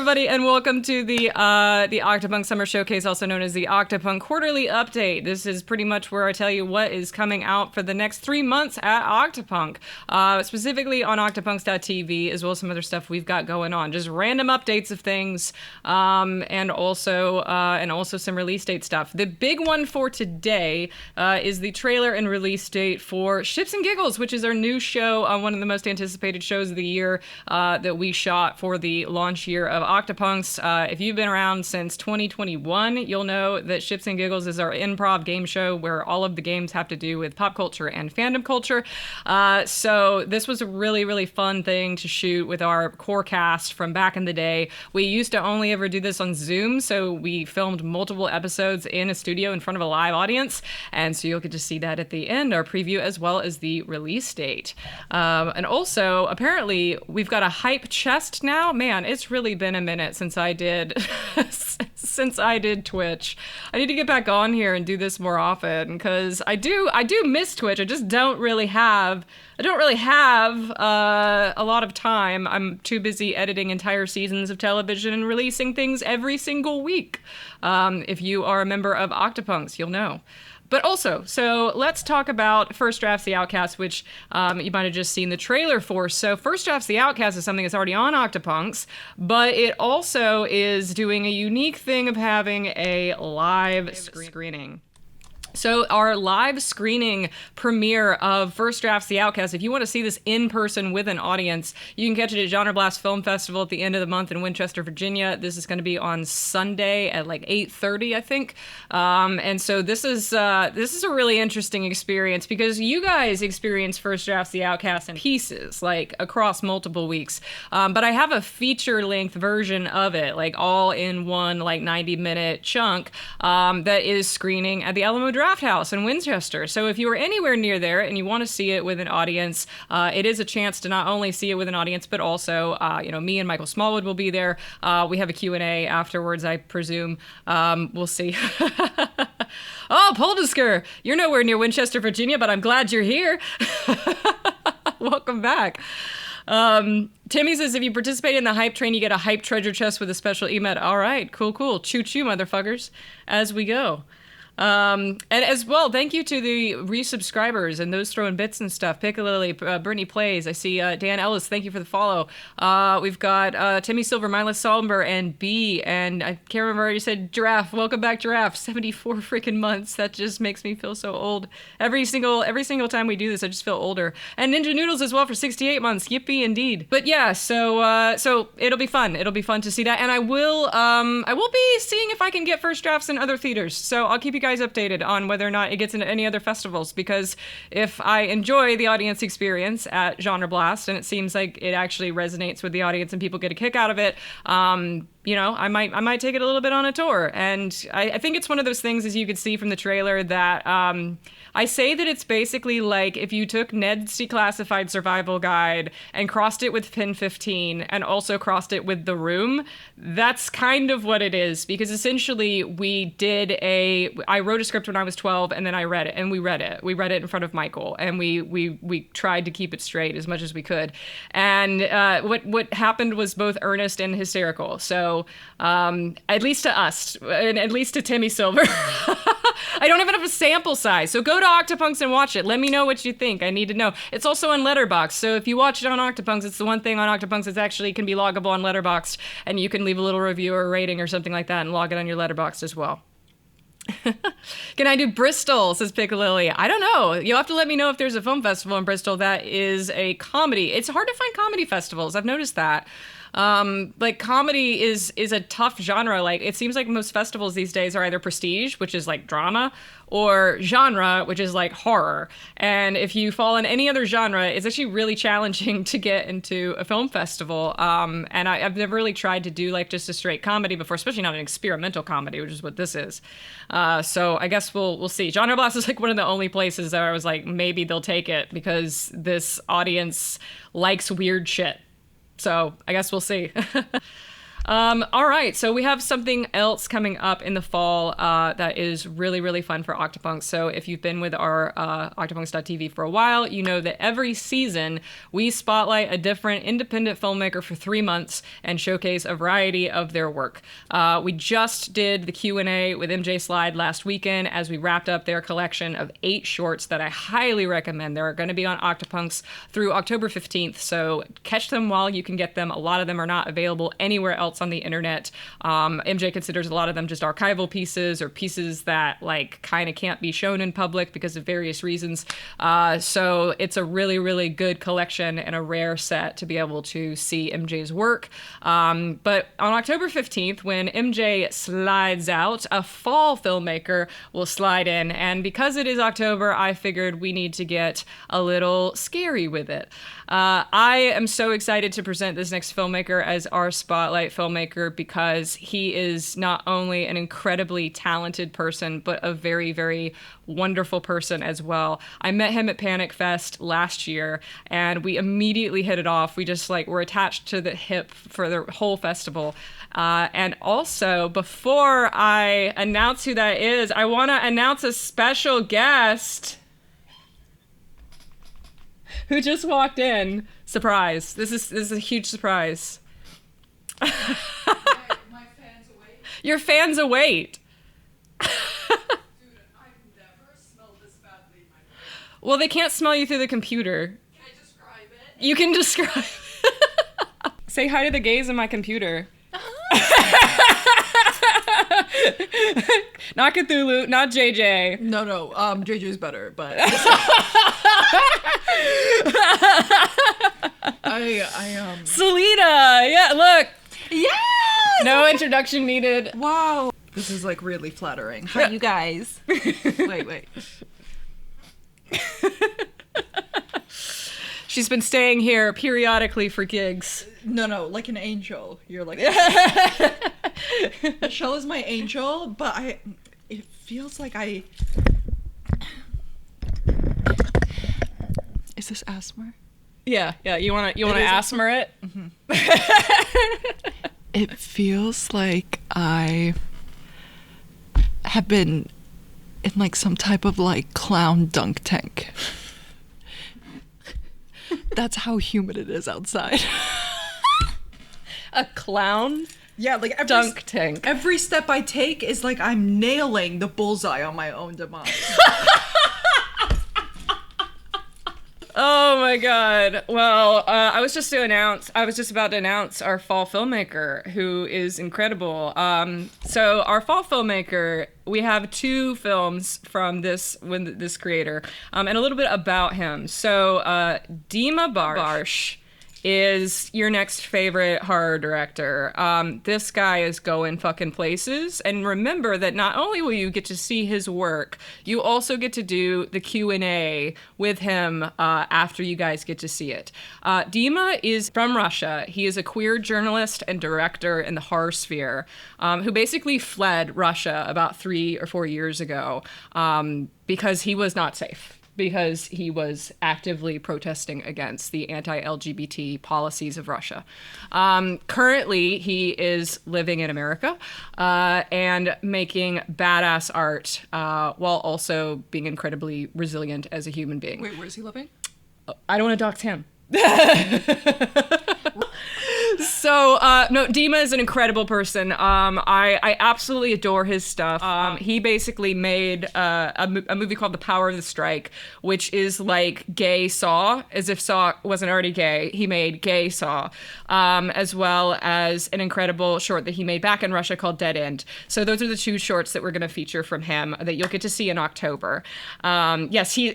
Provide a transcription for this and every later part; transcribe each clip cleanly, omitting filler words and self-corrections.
everybody, and welcome to the Octopunk Summer Showcase, also known as the Octopunk Quarterly Update. This is pretty much where I tell you what is coming out for the next 3 months at Octopunk, specifically on octopunks.tv, as well as some other stuff we've got going on. Just random updates of things, and also some release date stuff. The big one for today is the trailer and release date for Ships and Giggles, which is our new show, one of the most anticipated shows of the year that we shot for the launch year of Octopunks. If you've been around since 2021, you'll know that Ships and Giggles is our improv game show where all of the games have to do with pop culture and fandom culture. So this was a really, really fun thing to shoot with our core cast from back in the day. We used to only ever do this on Zoom, so we filmed multiple episodes in a studio in front of a live audience, and so you'll get to see that at the end, our preview, as well as the release date. And also, apparently, we've got a hype chest now. Man, it's really been a minute since I did Twitch. I need to get back on here and do this more often, because I do miss Twitch. I just don't really have a lot of time. I'm too busy editing entire seasons of television and releasing things every single week. If you are a member of Octopunks, you'll know. But also, so let's talk about First Drafts The Outcast, which you might have just seen the trailer for. So First Drafts The Outcast is something that's already on Octopunks, but it also is doing a unique thing of having a live screening. So our live screening premiere of First Drafts The Outcast, if you want to see this in person with an audience, you can catch it at Genre Blast Film Festival at the end of the month in Winchester, Virginia. This is going to be on Sunday at like 8:30, I think. And so this is a really interesting experience because you guys experience First Drafts The Outcast in pieces, like across multiple weeks. But I have a feature-length version of it, like all in one like 90-minute chunk that is screening at the Alamo Draft House in Winchester. So if you are anywhere near there and you want to see it with an audience, it is a chance to not only see it with an audience, but also, me and Michael Smallwood will be there. We have a Q&A afterwards, I presume. We'll see. Oh, Poldisker, you're nowhere near Winchester, Virginia, but I'm glad you're here. Welcome back. Timmy says, if you participate in the hype train, you get a hype treasure chest with a special emote. All right, cool. Choo-choo, motherfuckers, as we go. And as well, thank you to the resubscribers and those throwing bits and stuff. Piccalilly, Brittany Plays. I see Dan Ellis. Thank you for the follow. We've got Timmy Silver, Mindless Somber, and B. And I can't remember. I already said Giraffe. Welcome back, Giraffe. 74 freaking months. That just makes me feel so old. Every single time we do this, I just feel older. And Ninja Noodles as well for 68 months. Yippee indeed. But yeah, so it'll be fun. It'll be fun to see that. And I will be seeing if I can get First Drafts in other theaters. So I'll keep you guys updated on whether or not it gets into any other festivals, because if I enjoy the audience experience at Genre Blast and it seems like it actually resonates with the audience and people get a kick out of it, I might take it a little bit on a tour. And I think it's one of those things, as you could see from the trailer, that I say that it's basically like if you took Ned's Declassified Survival Guide and crossed it with Pin 15 and also crossed it with The Room. That's kind of what it is, because essentially I wrote a script when I was 12 and then I read it, and we read it in front of Michael, and we tried to keep it straight as much as we could. And what happened was both earnest and hysterical. So at least to us, and at least to Timmy Silver. I don't even have a sample size, so go to Octopunks and watch it. Let me know what you think. I need to know. It's also on Letterboxd, so if you watch it on Octopunks, it's the one thing on Octopunks that's actually can be loggable on Letterboxd, and you can leave a little review or a rating or something like that and log it on your Letterboxd as well. Can I do Bristol, says Piccalilly. I don't know. You'll have to let me know if there's a film festival in Bristol that is a comedy. It's hard to find comedy festivals. I've noticed that. Comedy is a tough genre. Like, it seems like most festivals these days are either prestige, which is like drama, or genre, which is like horror. And if you fall in any other genre, it's actually really challenging to get into a film festival. And I've never really tried to do like just a straight comedy before, especially not an experimental comedy, which is what this is. So I guess we'll see. Genre Blast is like one of the only places that I was like, maybe they'll take it because this audience likes weird shit. So I guess we'll see. All right, so we have something else coming up in the fall that is really, really fun for Octopunk. So if you've been with our Octopunks.tv for a while, you know that every season we spotlight a different independent filmmaker for 3 months and showcase a variety of their work. We just did the Q&A with MJ Slide last weekend as we wrapped up their collection of 8 shorts that I highly recommend. They're going to be on Octopunks through October 15th, so catch them while you can get them. A lot of them are not available anywhere else on the internet. MJ considers a lot of them just archival pieces or pieces that like kind of can't be shown in public because of various reasons. So it's a really, really good collection and a rare set to be able to see MJ's work. But on October 15th, when MJ slides out, a fall filmmaker will slide in. And because it is October, I figured we need to get a little scary with it. I am so excited to present this next filmmaker as our spotlight filmmaker because he is not only an incredibly talented person, but a very, very wonderful person as well. I met him at Panic Fest last year and we immediately hit it off. We just like were attached to the hip for the whole festival. And also, before I announce who that is, I want to announce a special guest who just walked in. Surprise. This is a huge surprise. my fans await. Your fans await. Dude, I've never smelled this badly in my life. Well, they can't smell you through the computer. Can I describe it? You can describe it. Say hi to the gays in my computer. Not Cthulhu, not JJ. No, JJ's better, but Selena, yeah, look. Yes! No introduction needed. Wow. This is like really flattering. Hi, you guys. Wait. She's been staying here periodically for gigs. No, like an angel. You're like Michelle is my angel, but it feels like Is this asthma? Yeah. You wanna asthma it? Mm-hmm. It feels like I have been in like some type of like clown dunk tank. That's how humid it is outside. A clown? Yeah, like every dunk tank. Every step I take is like I'm nailing the bullseye on my own demise. Oh my god. Well, I was just about to announce our fall filmmaker, who is incredible. So our fall filmmaker, we have 2 films from this creator, and a little bit about him. So Dima Barsh is your next favorite horror director. This guy is going fucking places. And remember that not only will you get to see his work, you also get to do the Q&A with him after you guys get to see it. Dima is from Russia. He is a queer journalist and director in the horror sphere who basically fled Russia about 3 or 4 years ago because he was not safe. Because he was actively protesting against the anti-LGBT policies of Russia. Currently, he is living in America and making badass art while also being incredibly resilient as a human being. Wait, where is he living? I don't want to dox him. So, no, Dima is an incredible person. I absolutely adore his stuff. He basically made a movie called The Power of the Strike, which is like gay Saw, as if Saw wasn't already gay. He made gay Saw, as well as an incredible short that he made back in Russia called Dead End. So those are the 2 shorts that we're going to feature from him that you'll get to see in October. Yes, he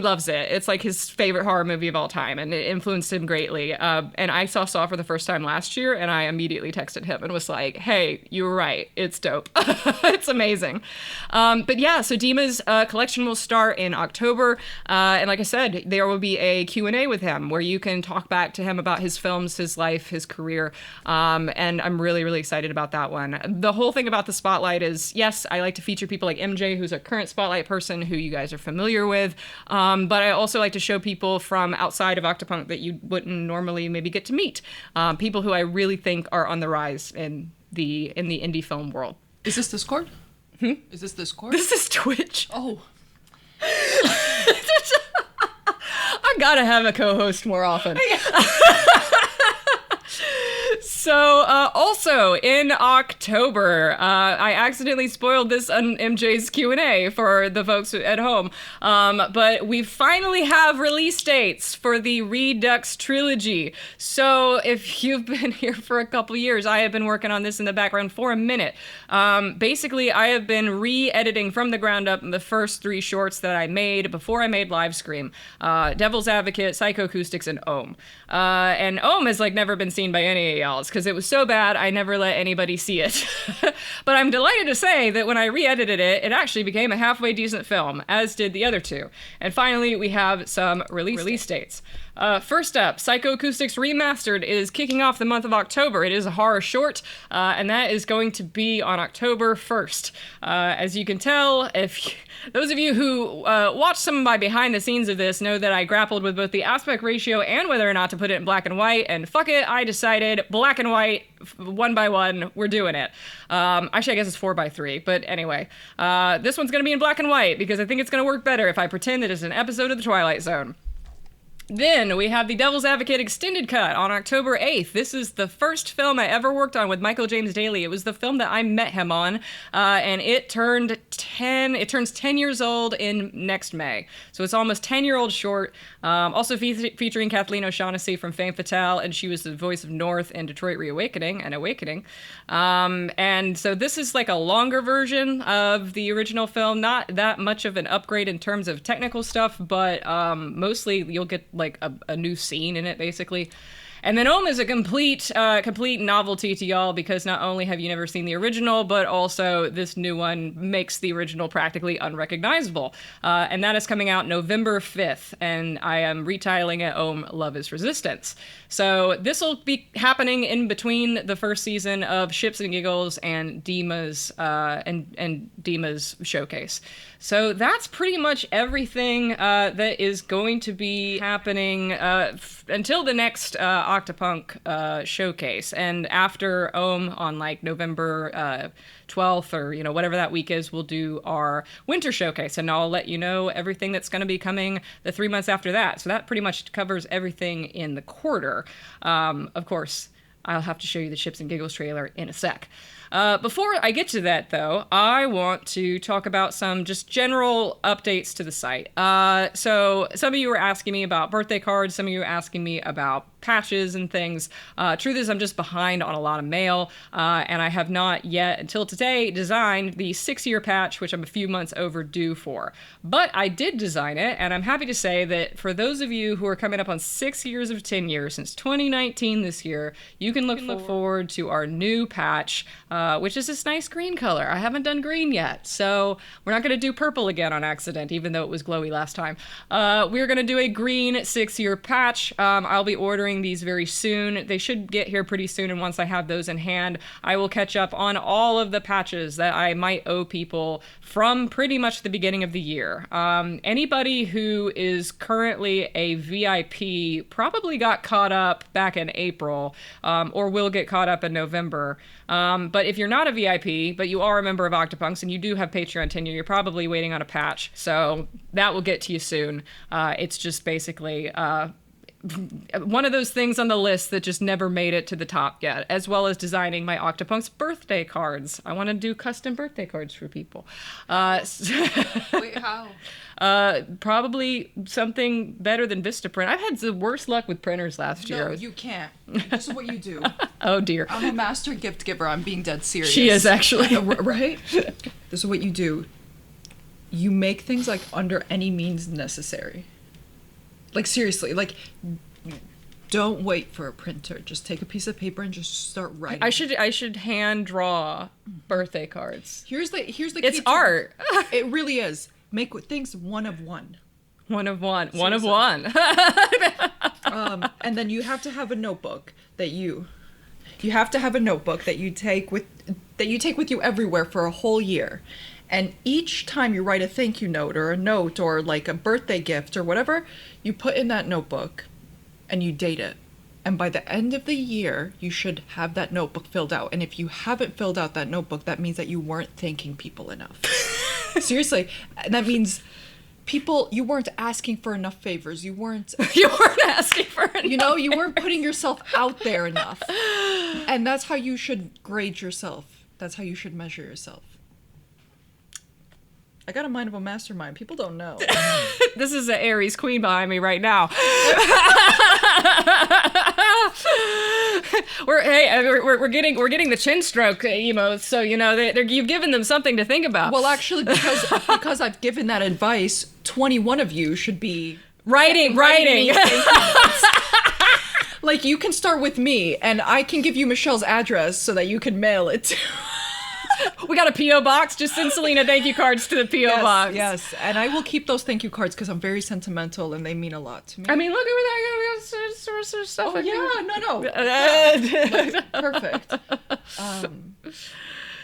loves it. It's like his favorite horror movie of all time, and it influenced him greatly. And I saw for the first time last year, and I immediately texted him and was like, hey, you were right, it's dope. It's amazing. But yeah, so Dima's collection will start in October, and like I said, there will be a Q&A with him where you can talk back to him about his films, his life, his career, and I'm really, really excited about that one. The whole thing about the Spotlight is, yes, I like to feature people like MJ, who's a current Spotlight person who you guys are familiar with, but I also like to show people from outside of Octopunk that you wouldn't normally maybe get to meet, people who who I really think are on the rise in the indie film world. Is this Discord? Is this Discord? This is Twitch. Oh. I gotta have a co-host more often. So, also in October, I accidentally spoiled this on MJ's Q&A for the folks at home, but we finally have release dates for the Redux trilogy. So, if you've been here for a couple years, I have been working on this in the background for a minute. Basically, I have been re-editing from the ground up the first 3 shorts that I made before I made Livescream. Devil's Advocate, Psychoacoustics, and Ohm. And Ohm has never been seen by any of y'all, because it was so bad I never let anybody see it. But I'm delighted to say that when I re-edited it, it actually became a halfway decent film, as did the other 2. And finally, we have some release dates. First up, Psychoacoustics Remastered is kicking off the month of October. It is a horror short, and that is going to be on October 1st. As you can tell, those of you who watch some of my behind the scenes of this know that I grappled with both the aspect ratio and whether or not to put it in black and white, and fuck it, I decided black and white, 1 by 1, we're doing it. Actually, I guess it's 4 by 3, but anyway. This one's going to be in black and white because I think it's going to work better if I pretend that it's an episode of The Twilight Zone. Then we have the Devil's Advocate Extended Cut on October 8th. This is the first film I ever worked on with Michael James Daly. It was the film that I met him on, and it turns 10 years old in next May. So it's almost 10-year-old short. Also featuring Kathleen O'Shaughnessy from Femme Fatale, and she was the voice of North in Detroit Reawakening and Awakening. And so this is a longer version of the original film. Not that much of an upgrade in terms of technical stuff, but mostly you'll get a new scene in it, basically. And then Ohm is a complete novelty to y'all because not only have you never seen the original, but also this new one makes the original practically unrecognizable. And that is coming out November 5th, and I am retitling it Ohm Love is Resistance. So this will be happening in between the first season of Ships and Giggles and Dima's and Dima's Showcase. So that's pretty much everything that is going to be happening until the next Octopunk Showcase. And after Ohm on November 12th or whatever that week is, we'll do our winter showcase, and I'll let you know everything that's going to be coming the 3 months after that. So that pretty much covers everything in the quarter. Of course, I'll have to show you the Ships and Giggles trailer in a sec. Before I get to that, though, I want to talk about some just general updates to the site. So some of you were asking me about birthday cards, some of you were asking me about patches and things. Truth is, I'm just behind on a lot of mail, and I have not yet, until today, designed the 6-year patch, which I'm a few months overdue for. But I did design it, and I'm happy to say that for those of you who are coming up on 6 years of tenure since 2019 this year, you can look forward to our new patch, which is this nice green color. I haven't done green yet, so we're not going to do purple again on accident, even though it was glowy last time. We're going to do a green 6-year patch. I'll be ordering these very soon. They should get here pretty soon, and once I have those in hand, I will catch up on all of the patches that I might owe people from pretty much the beginning of the year. Anybody who is currently a VIP probably got caught up back in April, or will get caught up in November. But if you're not a VIP, but you are a member of Octopunks and you do have Patreon tenure, you're probably waiting on a patch. So that will get to you soon. It's just basically one of those things on the list that just never made it to the top yet, as well as designing my Octopunks birthday cards. I want to do custom birthday cards for people. Wait, how? Probably something better than Vistaprint. I've had the worst luck with printers last year. No, you can't. This is what you do. Oh, dear. I'm a master gift giver. I'm being dead serious. She is, actually. Right? This is what you do. You make things under any means necessary. Seriously, don't wait for a printer. Just take a piece of paper and just start writing. I should hand draw birthday cards. Here's the key. It's art. It really is. Make things one of one. One of one. Seriously. One of one. And then you have to have a notebook that you have to have a notebook that you take with you everywhere for a whole year. And each time you write a thank you note or a note or a birthday gift or whatever, you put in that notebook and you date it. And by the end of the year, you should have that notebook filled out. And if you haven't filled out that notebook, that means that you weren't thanking people enough. Seriously. And that means you weren't asking for enough favors. You weren't asking for enough. You weren't putting yourself out there enough. And that's how you should grade yourself. That's how you should measure yourself. I got a mind of a mastermind. People don't know. This is an Aries queen behind me right now. We're getting the chin stroke emos, so you've given them something to think about. Well, actually, because I've given that advice, 21 of you should be writing. Like, you can start with me, and I can give you Michelle's address so that you can mail it to. We got a P.O. box. Just send Selena thank you cards to the P.O. box. Yes, and I will keep those thank you cards because I'm very sentimental and they mean a lot to me. I mean, look at that stuff. Oh, yeah, no. Perfect.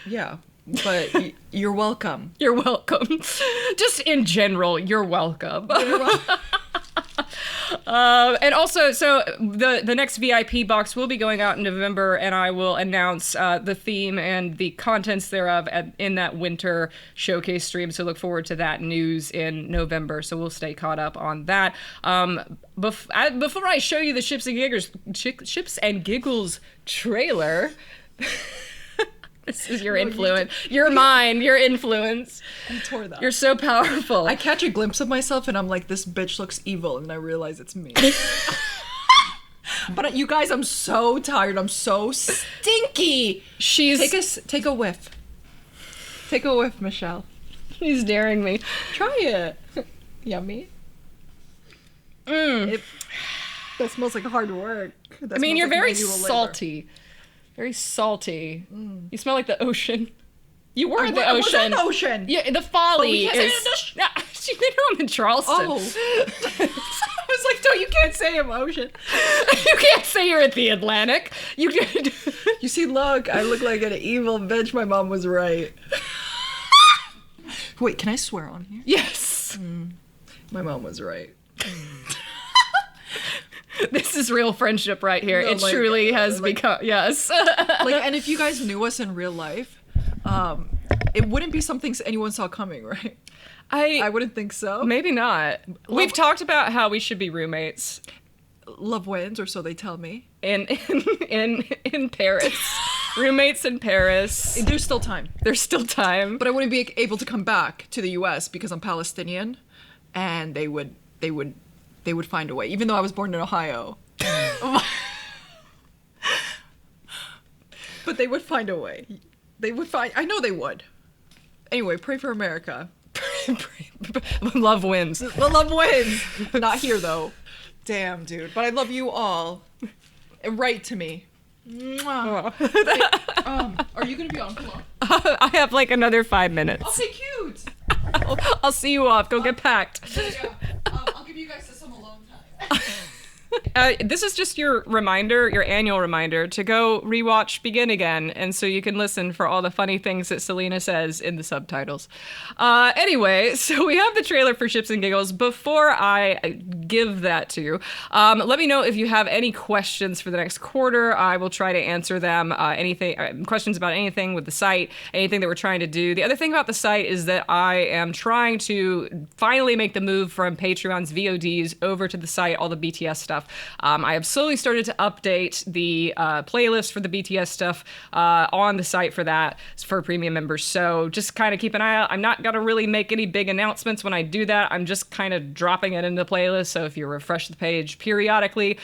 Yeah, but you're welcome. You're welcome. Just in general, you're welcome. And also, so the next VIP box will be going out in November, and I will announce the theme and the contents thereof in that winter showcase stream. So look forward to that news in November. So we'll stay caught up on that. Before I show you the Ships and Giggles trailer. This is your influence. You're mine. Your influence. You tore that. You're so powerful. I catch a glimpse of myself and I'm like, this bitch looks evil, and I realize it's me. But you guys, I'm so tired. I'm so stinky. Take a whiff. Take a whiff, Michelle. She's daring me. Try it. Yummy. That smells like hard work. You're very salty. Very salty. You smell like the ocean. You were the ocean. I was in the ocean. Yeah, the folly is... They know I'm in Charleston. Oh. I was like, no, you can't say I'm ocean. You can't say you're at the Atlantic. You see, look, I look like an evil bitch. My mom was right. Wait, can I swear on here? Yes. My mom was right. This is real friendship right here. No, it truly has become, yes. And if you guys knew us in real life, it wouldn't be something anyone saw coming, right? I wouldn't think so. Maybe not. We've talked about how we should be roommates. Love wins, or so they tell me. In Paris. Roommates in Paris. There's still time. There's still time. But I wouldn't be able to come back to the US because I'm Palestinian, and they would find a way, even though I was born in Ohio. But they would find a way. I know they would. Anyway, pray for America. Love wins. The love wins. Not here, though. Damn, dude. But I love you all. Write to me. Are you going to be on? Come on. I have another 5 minutes. Okay, cute. I'll see you off. Go get packed. Yeah. I'll give you guys some alone time. This is just your annual reminder to go rewatch Begin Again, and so you can listen for all the funny things that Selena says in the subtitles. Anyway, so we have the trailer for Ships and Giggles. Before I give that to you, let me know if you have any questions for the next quarter. I will try to answer them. Questions about anything with the site, anything that we're trying to do. The other thing about the site is that I am trying to finally make the move from Patreon's VODs over to the site, all the BTS stuff. I have slowly started to update the playlist for the BTS stuff on the site for premium members. So just kind of keep an eye out. I'm not going to really make any big announcements when I do that. I'm just kind of dropping it into the playlist. So if you refresh the page periodically,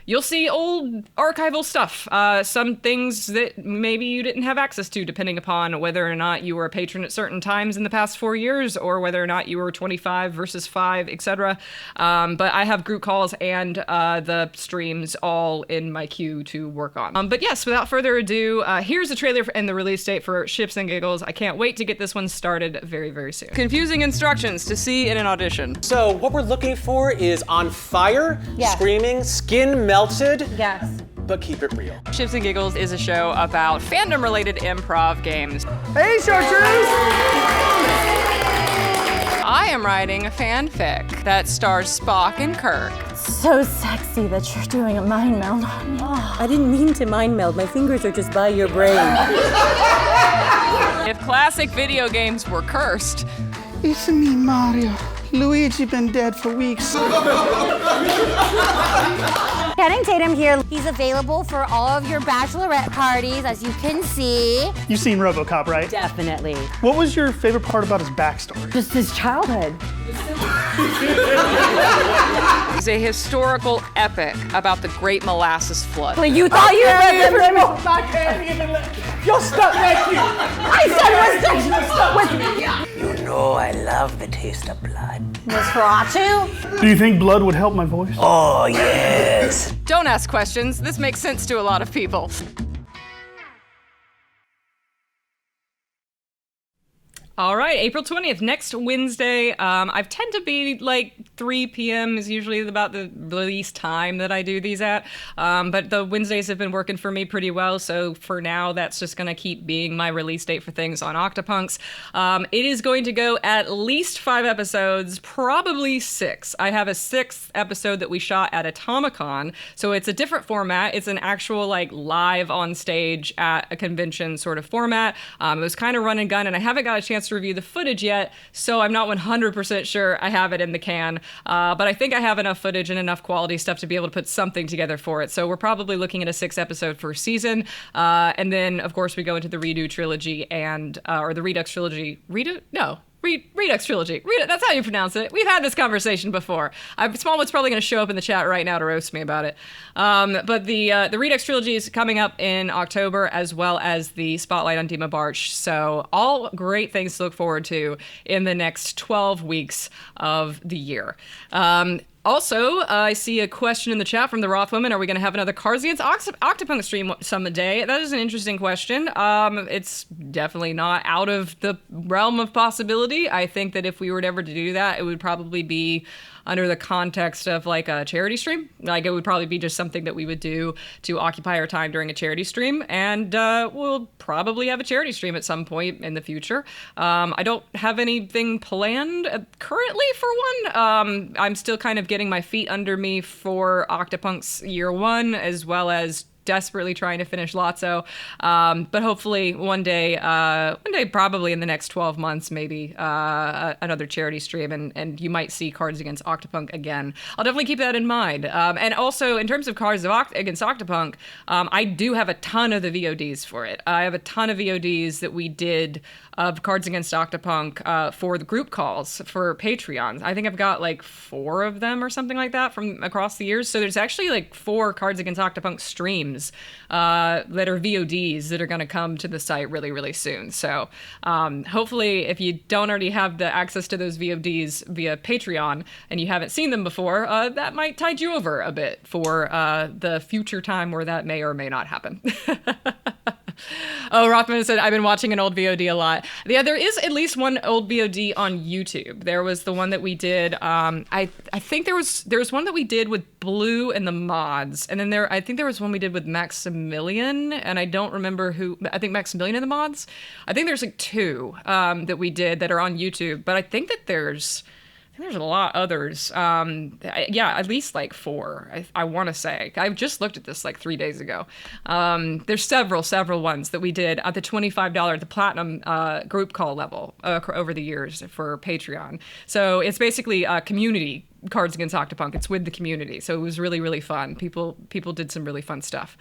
you'll see old archival stuff. Some things that maybe you didn't have access to, depending upon whether or not you were a patron at certain times in the past 4 years, or whether or not you were 25 versus 5, etc. But I have group calls and the streams all in my queue to work on. But yes, without further ado, here's the trailer and the release date for Ships and Giggles. I can't wait to get this one started very, very soon. Confusing instructions to see in an audition. So what we're looking for is on fire, screaming, skin melted. Yes. But keep it real. Ships and Giggles is a show about fandom-related improv games. Hey, Chartreuse! I am writing a fanfic that stars Spock and Kirk. So sexy that you're doing a mind meld on me. I didn't mean to mind meld. My fingers are just by your brain. If classic video games were cursed, It's me, Mario. Luigi been dead for weeks. Channing Tatum here. He's available for all of your bachelorette parties, as you can see. You've seen RoboCop, right? Definitely. What was your favorite part about his backstory? Just his childhood. it's a historical epic about the Great Molasses Flood. Well, you thought you read the memo. I can't even You're stuck, thank you. I said with You know I love the taste of blood. Nosferatu? Do you think blood would help my voice? Oh, yes. Don't ask questions. This makes sense to a lot of people. All right, April 20th, next Wednesday. I tend to be like 3 p.m. is usually about the release time that I do these at. But the Wednesdays have been working for me pretty well. So for now, that's just going to keep being my release date for things on Octopunks. It is going to go at least 5 episodes, probably 6. I have a 6th episode that we shot at Atomicon. So it's a different format. It's an actual like live on stage at a convention sort of format. It was kind of run and gun, and I haven't got a chance to review the footage yet, so I'm not 100% sure I have it in the can, but I think I have enough footage and enough quality stuff to be able to put something together for it. So we're probably looking at a 6 episode first season, and then of course we go into the Redo trilogy and or the Redux trilogy. Redux trilogy. That's how you pronounce it. We've had this conversation before. Smallwood's probably going to show up in the chat right now to roast me about it. But the Redux trilogy is coming up in October, as well as the Spotlight on Dima Barch. So all great things to look forward to in the next 12 weeks of the year. Also, I see a question in the chat from the Roth woman. Are we going to have another Cards Against Octopunk stream someday? That is an interesting question. It's definitely not out of the realm of possibility. I think that if we were ever to do that, it would probably be under the context of like a charity stream. Like it would probably be just something that we would do to occupy our time during a charity stream. And we'll probably have a charity stream at some point in the future. I don't have anything planned currently for one. I'm still kind of getting my feet under me for Octopunk's year 1, as well as desperately trying to finish Lotso. But hopefully one day probably in the next 12 months, maybe another charity stream, and you might see Cards Against Octopunk again. I'll definitely keep that in mind. And also in terms of Cards Against Octopunk, I do have a ton of the VODs for it. I have a ton of VODs that we did of Cards Against Octopunk for the group calls for Patreons. I think I've got like 4 of them or something like that from across the years. So there's actually like 4 Cards Against Octopunk streams that are VODs that are going to come to the site really, really soon. So hopefully if you don't already have the access to those VODs via Patreon and you haven't seen them before, that might tide you over a bit for the future time where that may or may not happen. Oh, Rothman said, I've been watching an old VOD a lot. Yeah, there is at least one old VOD on YouTube. There was the one that we did. I think there was one that we did with Blue and the mods. And then I think there was one we did with Maximilian. And I don't remember who. I think Maximilian and the mods. I think there's like 2 that we did that are on YouTube. But I think that there's a lot others. Yeah, at least like 4, I want to say. I've just looked at this like 3 days ago. There's several ones that we did at the $25, the platinum group call level over the years for Patreon. So it's basically a community Cards Against Octopunk. It's with the community. So it was really, really fun. People did some really fun stuff.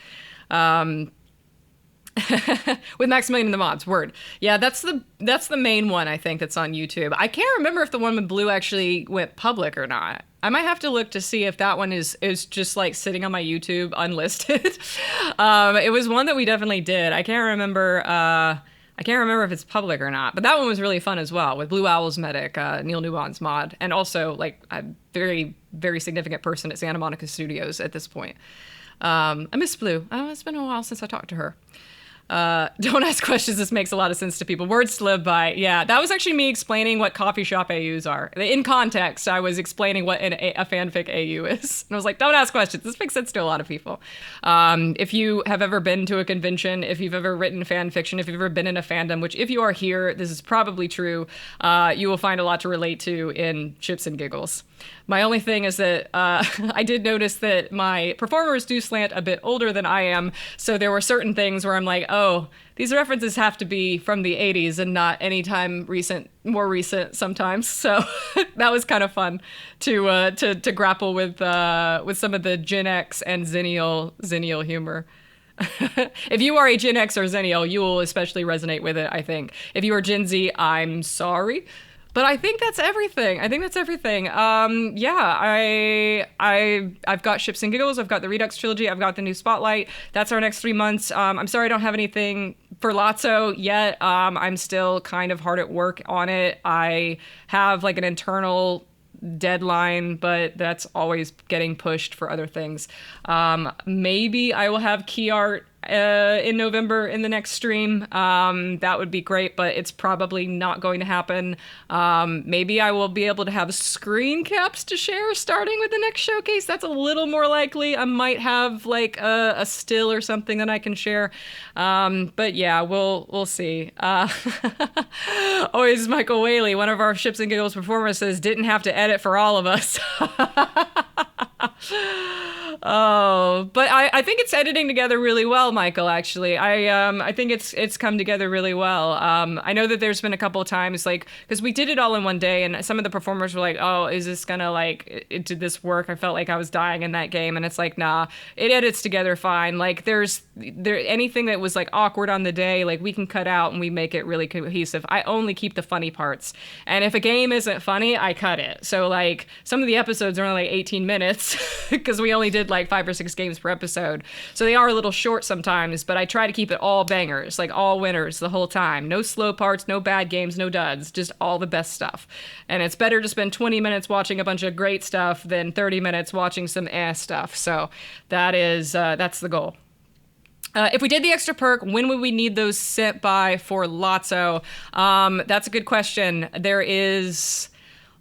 With Maximilian and the mods, word. Yeah, that's the main one I think that's on YouTube. I can't remember if the one with Blue actually went public or not. I might have to look to see if that one is just like sitting on my YouTube unlisted. It was one that we definitely did. I can't remember if it's public or not, but that one was really fun as well with Blue Owl's medic, Neil Newbon's mod, and also like a very, very significant person at Santa Monica Studios at this point. I miss Blue. It's been a while since I talked to her. Don't ask questions. This makes a lot of sense to people. Words to live by. Yeah, that was actually me explaining what coffee shop AUs are. In context, I was explaining what a fanfic AU is. And I was like, don't ask questions. This makes sense to a lot of people. If you have ever been to a convention, if you've ever written fan fiction, if you've ever been in a fandom, which if you are here, this is probably true, you will find a lot to relate to in Ships and Giggles. My only thing is that I did notice that my performers do slant a bit older than I am, so there were certain things where I'm like, oh, these references have to be from the 80s and not any time more recent sometimes. So that was kind of fun to grapple with some of the Gen X and Zennial humor. If you are a Gen X or Zennial, you will especially resonate with it, I think. If you are Gen Z, I'm sorry. But I think that's everything. Yeah, I've got Ships and Giggles. I've got the Redux trilogy. I've got the new Spotlight. That's our next 3 months. I'm sorry I don't have anything for Lotso yet. I'm still kind of hard at work on it. I have like an internal deadline, but that's always getting pushed for other things. Maybe I will have key art in November in the next stream. That would be great, but it's probably not going to happen. Maybe I will be able to have screen caps to share starting with the next showcase. That's a little more likely. I might have like a still or something that I can share. But yeah, we'll see. Always Michael Whaley, one of our Ships and Giggles performers, says didn't have to edit for all of us. Oh, but I think it's editing together really well, Michael, actually. I think it's come together really well. I know that there's been a couple of times, like, because we did it all in one day, and some of the performers were like, oh, is this gonna, like, did this work? I felt like I was dying in that game, and it's like, nah, it edits together fine. Like, anything that was, like, awkward on the day, like, we can cut out and we make it really cohesive. I only keep the funny parts. And if a game isn't funny, I cut it. So, like, some of the episodes are only, like, 18 minutes, because we only did, like, 5 or 6 games per episode. So they are a little short sometimes, but I try to keep it all bangers, like all winners the whole time. No slow parts, no bad games, no duds, just all the best stuff. And it's better to spend 20 minutes watching a bunch of great stuff than 30 minutes watching some ass stuff. So that's the goal. If we did the extra perk, when would we need those sent by for Lotso? That's a good question. There is...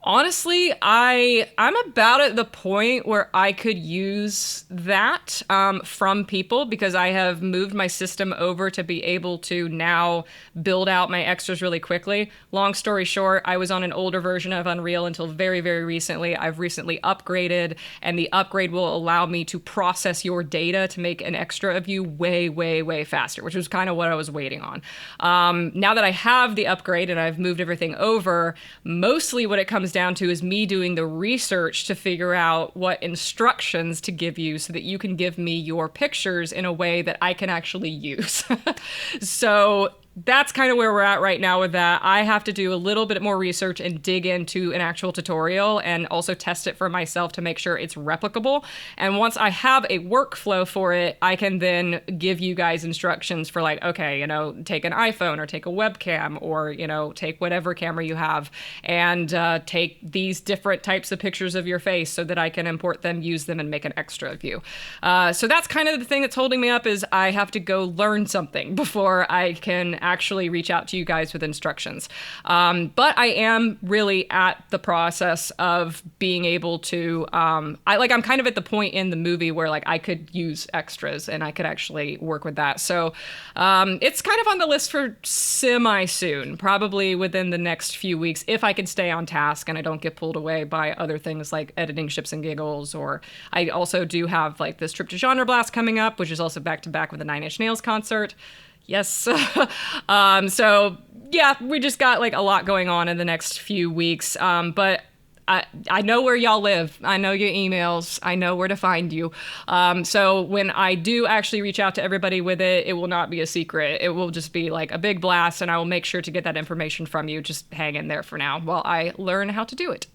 Honestly, I'm about at the point where I could use that from people, because I have moved my system over to be able to now build out my extras really quickly. Long story short, I was on an older version of Unreal until very, very recently. I've recently upgraded, and the upgrade will allow me to process your data to make an extra of you way, way, way faster, which was kind of what I was waiting on. Now that I have the upgrade and I've moved everything over, mostly what it comes down to is me doing the research to figure out what instructions to give you so that you can give me your pictures in a way that I can actually use. So that's kind of where we're at right now with that. I have to do a little bit more research and dig into an actual tutorial and also test it for myself to make sure it's replicable. And once I have a workflow for it, I can then give you guys instructions for like, okay, take an iPhone or take a webcam or, take whatever camera you have and take these different types of pictures of your face so that I can import them, use them, and make an extra of you. So that's kind of the thing that's holding me up, is I have to go learn something before I can actually reach out to you guys with instructions. But I am really at the process of being able to, I'm kind of at the point in the movie where like I could use extras and I could actually work with that. So it's kind of on the list for semi-soon, probably within the next few weeks, if I can stay on task and I don't get pulled away by other things like editing Ships and Giggles. Or I also do have like this trip to Genre Blast coming up, which is also back to back with the 9 Inch Nails concert. Yes. So yeah, we just got like a lot going on in the next few weeks. But I know where y'all live. I know your emails. I know where to find you. So when I do actually reach out to everybody with it, it will not be a secret. It will just be like a big blast, and I will make sure to get that information from you. Just hang in there for now while I learn how to do it.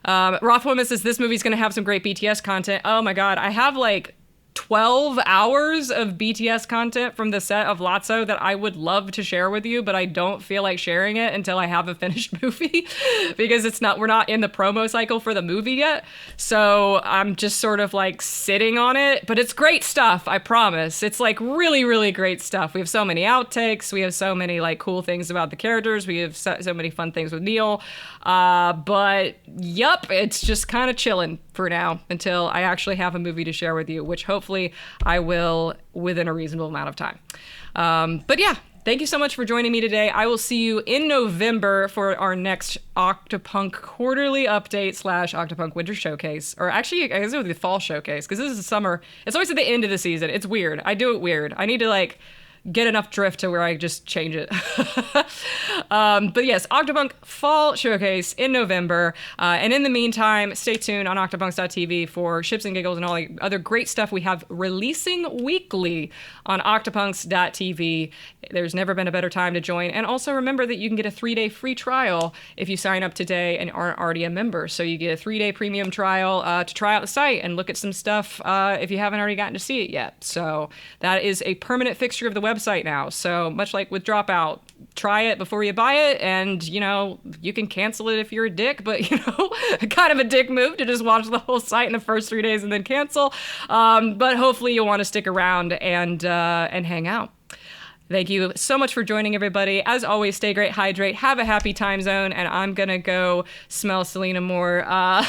Rothwoman says this movie's going to have some great BTS content. Oh my God. I have like 12 hours of BTS content from the set of Lotso that I would love to share with you, but I don't feel like sharing it until I have a finished movie because we're not in the promo cycle for the movie yet. So I'm just sort of like sitting on it, but it's great stuff. I promise. It's like really, really great stuff. We have so many outtakes. We have so many like cool things about the characters. We have so many fun things with Neil. But yup, it's just kind of chilling for now until I actually have a movie to share with you, which hopefully I will within a reasonable amount of time. But yeah, thank you so much for joining me today. I will see you in November for our next Octopunk quarterly update / Octopunk winter showcase. Or actually, I guess it would be the fall showcase because this is the summer. It's always at the end of the season. It's weird. I do it weird. I need to like get enough drift to where I just change it. But yes, Octopunk Fall Showcase in November. And in the meantime, stay tuned on octopunks.tv for Ships and Giggles and all the other great stuff we have releasing weekly on octopunks.tv. There's never been a better time to join. And also remember that you can get a 3-day free trial if you sign up today and aren't already a member. So you get a 3-day premium trial to try out the site and look at some stuff if you haven't already gotten to see it yet. So that is a permanent fixture of the website now. So much like with Dropout, try it before you buy it, and you can cancel it if you're a dick, but kind of a dick move to just watch the whole site in the first 3 days and then cancel. But hopefully you'll want to stick around and hang out. Thank you so much for joining, everybody. As always, stay great, hydrate, have a happy time zone, and I'm gonna go smell Selena more. Bye.